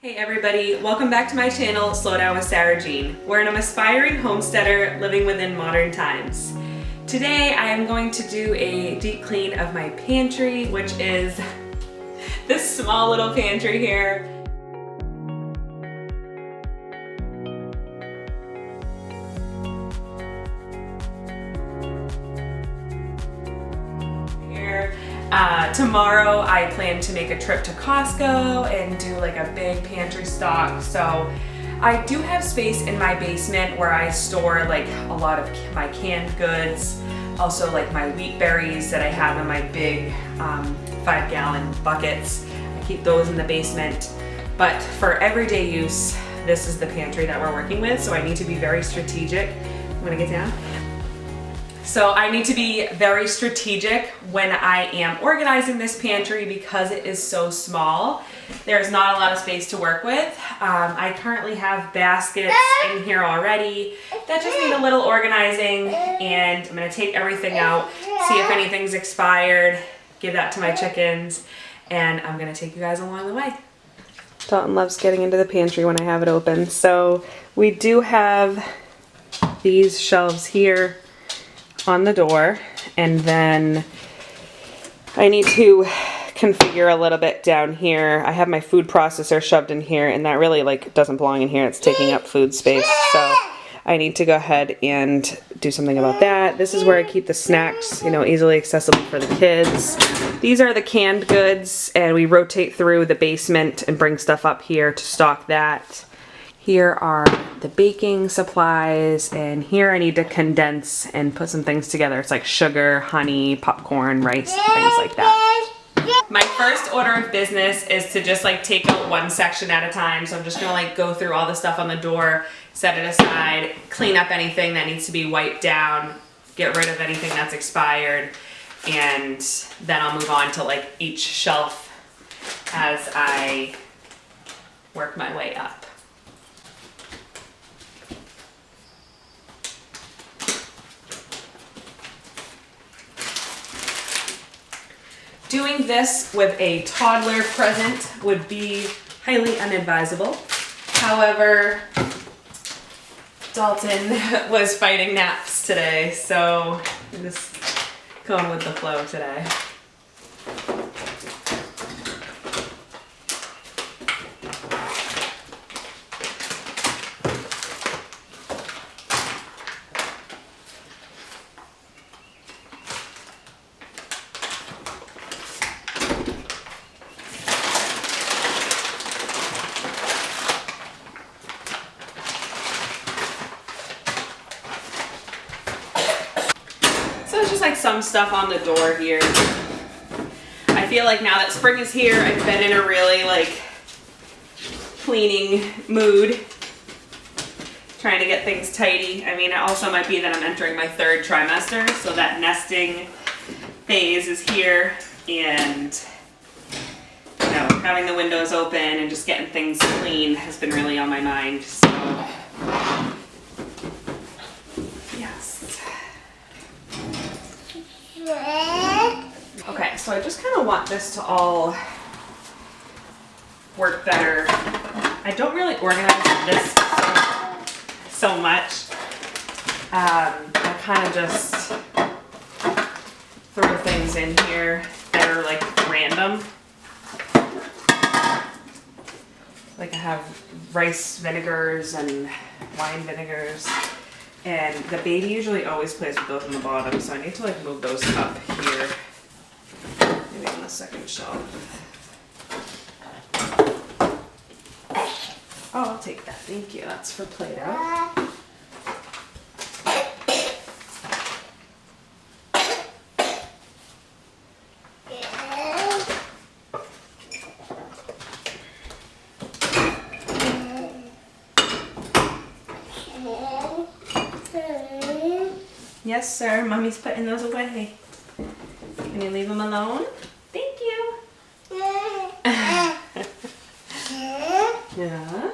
Hey everybody, welcome back to my channel, Slow Down with Sarah Jean, where I'm an aspiring homesteader living within modern times. Today I am going to do a deep clean of my pantry, which is this small little pantry here. Tomorrow I plan to make a trip to Costco and do like a big pantry stock. So I do have space in my basement where I store like a lot of my canned goods, also like my wheat berries that I have in my big 5-gallon buckets. I keep those in the basement. But for everyday use, this is the pantry that we're working with, so I need to be very strategic. I'm gonna get down. So I need to be very strategic when I am organizing this pantry because it is so small. There's not a lot of space to work with. I currently have baskets in here already that just need a little organizing, and I'm gonna take everything out, see if anything's expired, give that to my chickens, and I'm gonna take you guys along the way. Dalton loves getting into the pantry when I have it open. So we do have these shelves here on the door, and then I need to configure a little bit down here. I have my food processor shoved in here, and that really like doesn't belong in here. It's taking up food space, so I need to go ahead and do something about that. This is where I keep the snacks, you know, easily accessible for the kids. These are the canned goods, and we rotate through the basement and bring stuff up here to stock that. Here are the baking supplies, and here I need to condense and put some things together. It's like sugar, honey, popcorn, rice, things like that. My first order of business is to just like take out one section at a time. So I'm just gonna like go through all the stuff on the door, set it aside, clean up anything that needs to be wiped down, get rid of anything that's expired, and then I'll move on to like each shelf as I work my way up. Doing this with a toddler present would be highly unadvisable. However, Dalton was fighting naps today, so I'm just going with the flow today. Like some stuff on the door here. I feel like now that spring is here, I've been in a really like cleaning mood, trying to get things tidy. I mean, it also might be that I'm entering my 3rd trimester, so that nesting phase is here, and you know, having the windows open and just getting things clean has been really on my mind. So okay, so I just kind of want this to all work better. I don't really organize this so much. I kind of just throw things in here that are like random. Like I have rice vinegars and wine vinegars. And the baby usually always plays with those on the bottom, so I need to like move those up here. Maybe on the 2nd shelf. Oh, I'll take that. Thank you. That's for Play-Doh. Yes, sir. Mommy's putting those away. Can you leave them alone? Thank you. Yeah.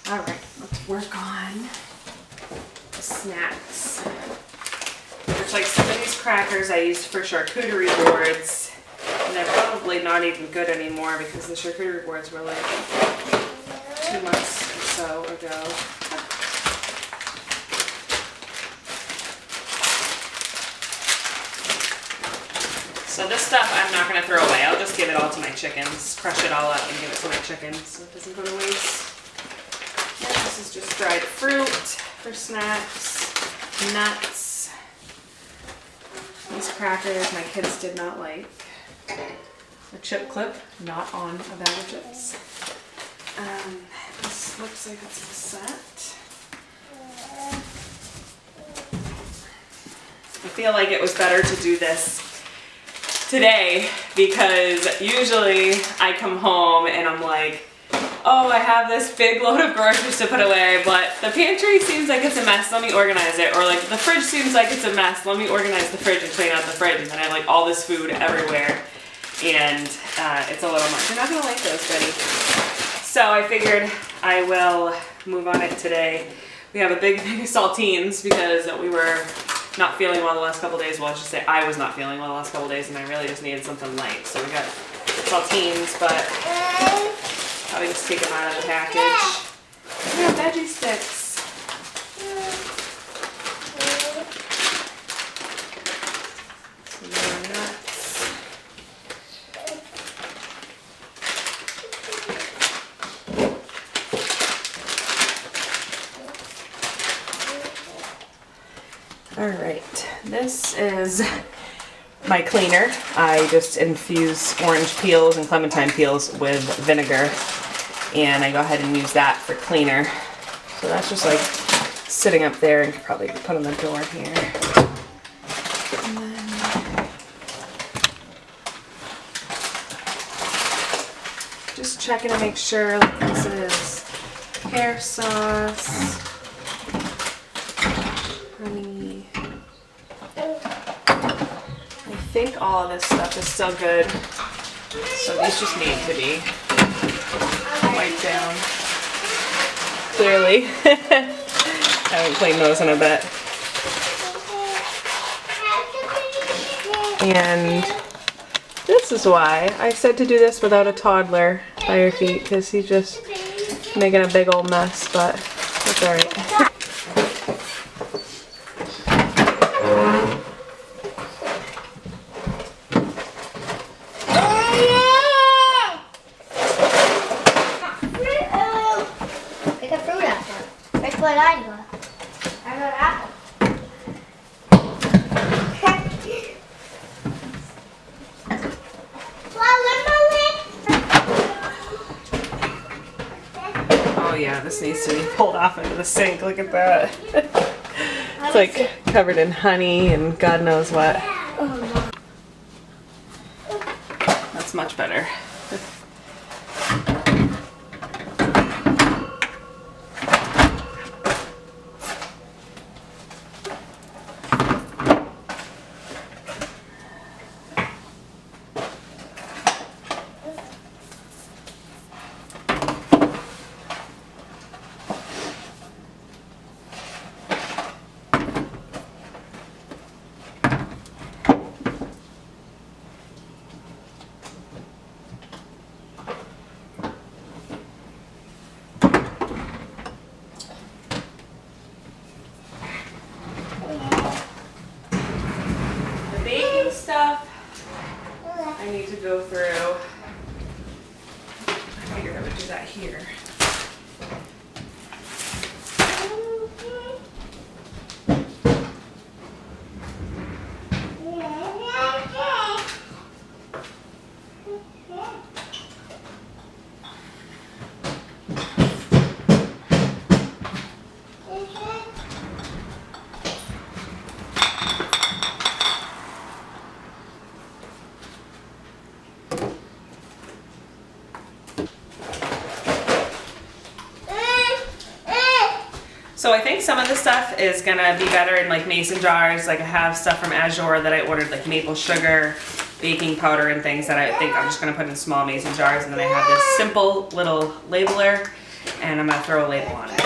All right. let's work on the snacks. There's like some of these crackers I used for charcuterie boards, and they're probably not even good anymore because the charcuterie boards were like 2 months or so ago. So this stuff I'm not going to throw away. I'll just give it all to my chickens. Crush it all up and give it to my chickens so it doesn't go to waste. And this is just dried fruit for snacks, nuts. These crackers my kids did not like. A chip clip, not on a bag of chips. This looks like it's a set. I feel like it was better to do this today because usually I come home and I'm like, oh, I have this big load of groceries to put away, but the pantry seems like it's a mess, let me organize it. Or like the fridge seems like it's a mess, let me organize the fridge and clean out the fridge. And then I have like all this food everywhere and it's a little much. You're not gonna like those, buddy. So I figured I will move on it today. We have a big thing of saltines because we were not feeling well the last couple days. Well, I should say I was not feeling well the last couple days and I really just needed something light. So we got saltines, but probably just take them out of the package. We have veggie sticks. Some more nuts. All right, this is my cleaner. I just infuse orange peels and clementine peels with vinegar, and I go ahead and use that for cleaner. So that's just like sitting up there and could probably be put on the door here. And then just checking to make sure like this is hair sauce, honey. I think all of this stuff is still good, so these just need to be wiped down. Clearly. I haven't cleaned those in a bit. And this is why I said to do this without a toddler by your feet, because he's just making a big old mess, but that's alright. Oh yeah, this needs to be pulled off into the sink. Look at that. It's like covered in honey and God knows what. That's much better. Stuff I need to go through. I figured I would do that here. So I think some of the stuff is gonna be better in like mason jars. Like I have stuff from Azure that I ordered, like maple sugar, baking powder and things that I think I'm just gonna put in small mason jars. And then I have this simple little labeler and I'm gonna throw a label on it.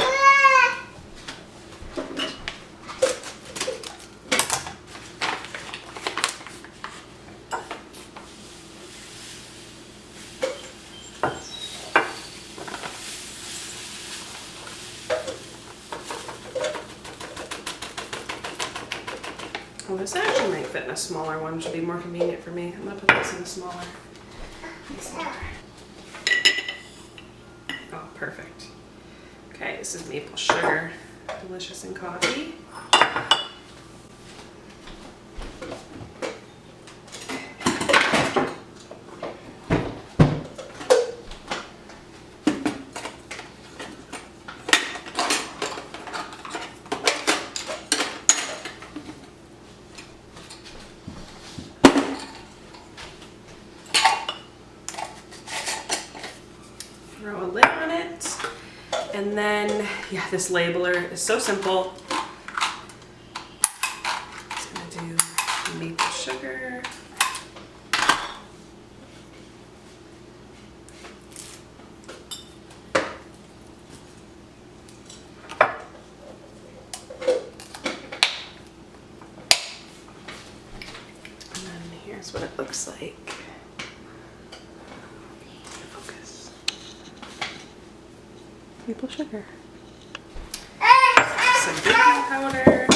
Well, this actually might fit in a smaller one, which would be more convenient for me. I'm gonna put this in a smaller. Oh, perfect. Okay, this is maple sugar. Delicious in coffee. Throw a lid on it. And then, yeah, this labeler is so simple. Just gonna do maple sugar. And then here's what it looks like. Focus. Maple sugar. Some baking powder.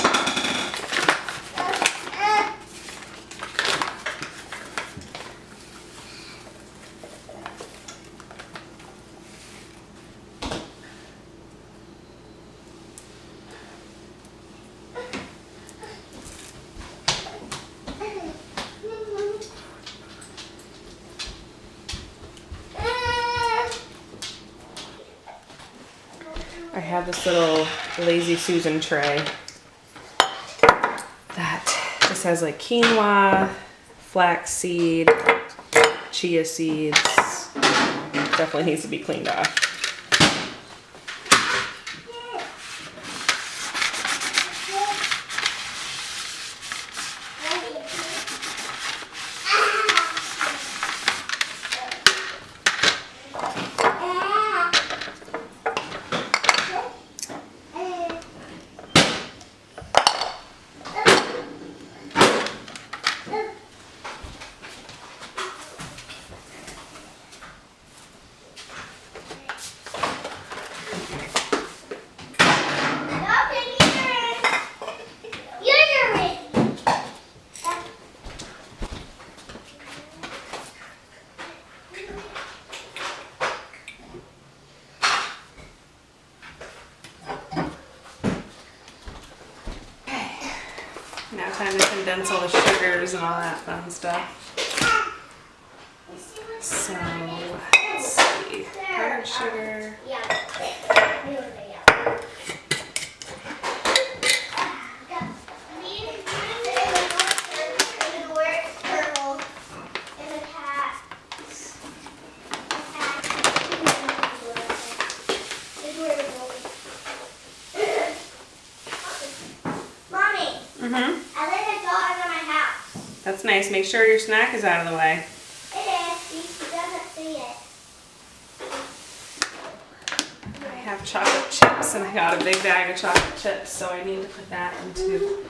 I have this little Lazy Susan tray that just has like quinoa, flaxseed, chia seeds. Definitely needs to be cleaned off. Now time to condense all the sugars and all that fun stuff. So, let's see. Powdered sugar. That's nice. Make sure your snack is out of the way. It is. She doesn't see it. I have chocolate chips and I got a big bag of chocolate chips, so I need to put that into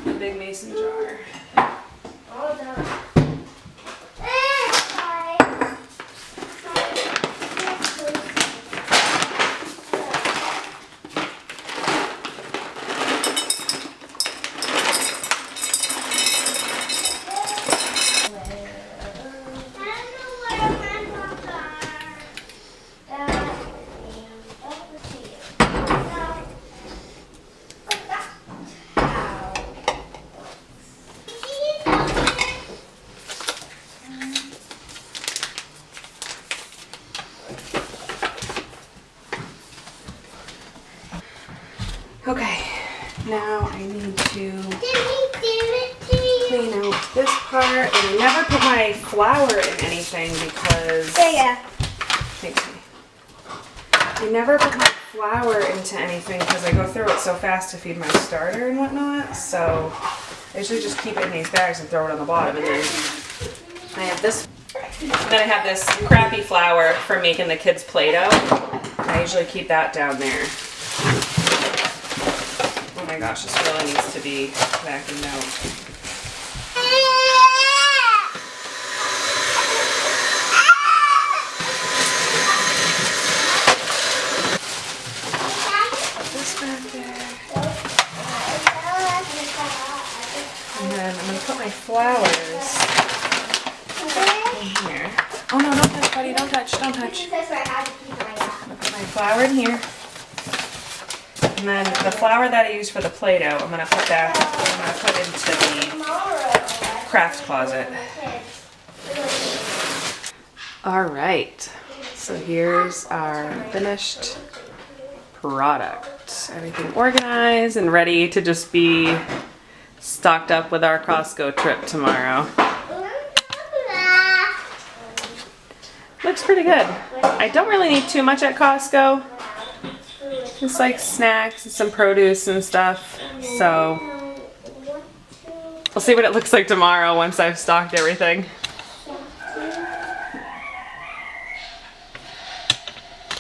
the big mason jar. All done. Okay, now I need to Did he do it to you? clean out this part. And I never put my flour in anything because... Thanks, honey. I never put my flour into anything because I go through it so fast to feed my starter and whatnot. So I usually just keep it in these bags and throw it on the bottom. And then I have this. Then I have this crappy flour for making the kids' Play-Doh. I usually keep that down there. Oh my gosh, this really needs to be vacuumed out. Put this back there. the flowers in here. Oh no, don't touch, buddy, don't touch, don't touch. That's where I have to keep my I'm gonna put my flour in here. And then the flour that I use for the Play-Doh, I'm gonna put into the craft closet. All right, so here's our finished product. Everything organized and ready to just be stocked up with our Costco trip tomorrow. Looks pretty good. I don't really need too much at Costco. Just like snacks and some produce and stuff. So we'll see what it looks like tomorrow once I've stocked everything.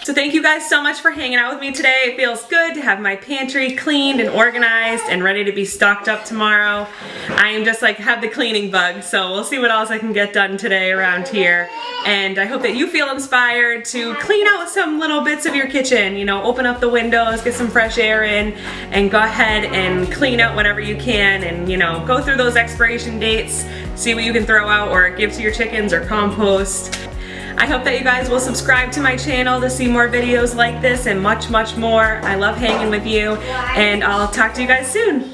So thank you guys so much for hanging out with me today. It feels good to have my pantry cleaned and organized and ready to be stocked up tomorrow. I am just like have the cleaning bug, so we'll see what else I can get done today around here. And I hope that you feel inspired to clean out some little bits of your kitchen. You know, open up the windows, get some fresh air in, and go ahead and clean out whatever you can, and you know, go through those expiration dates, see what you can throw out or give to your chickens or compost. I hope that you guys will subscribe to my channel to see more videos like this and much, much more. I love hanging with you, and I'll talk to you guys soon.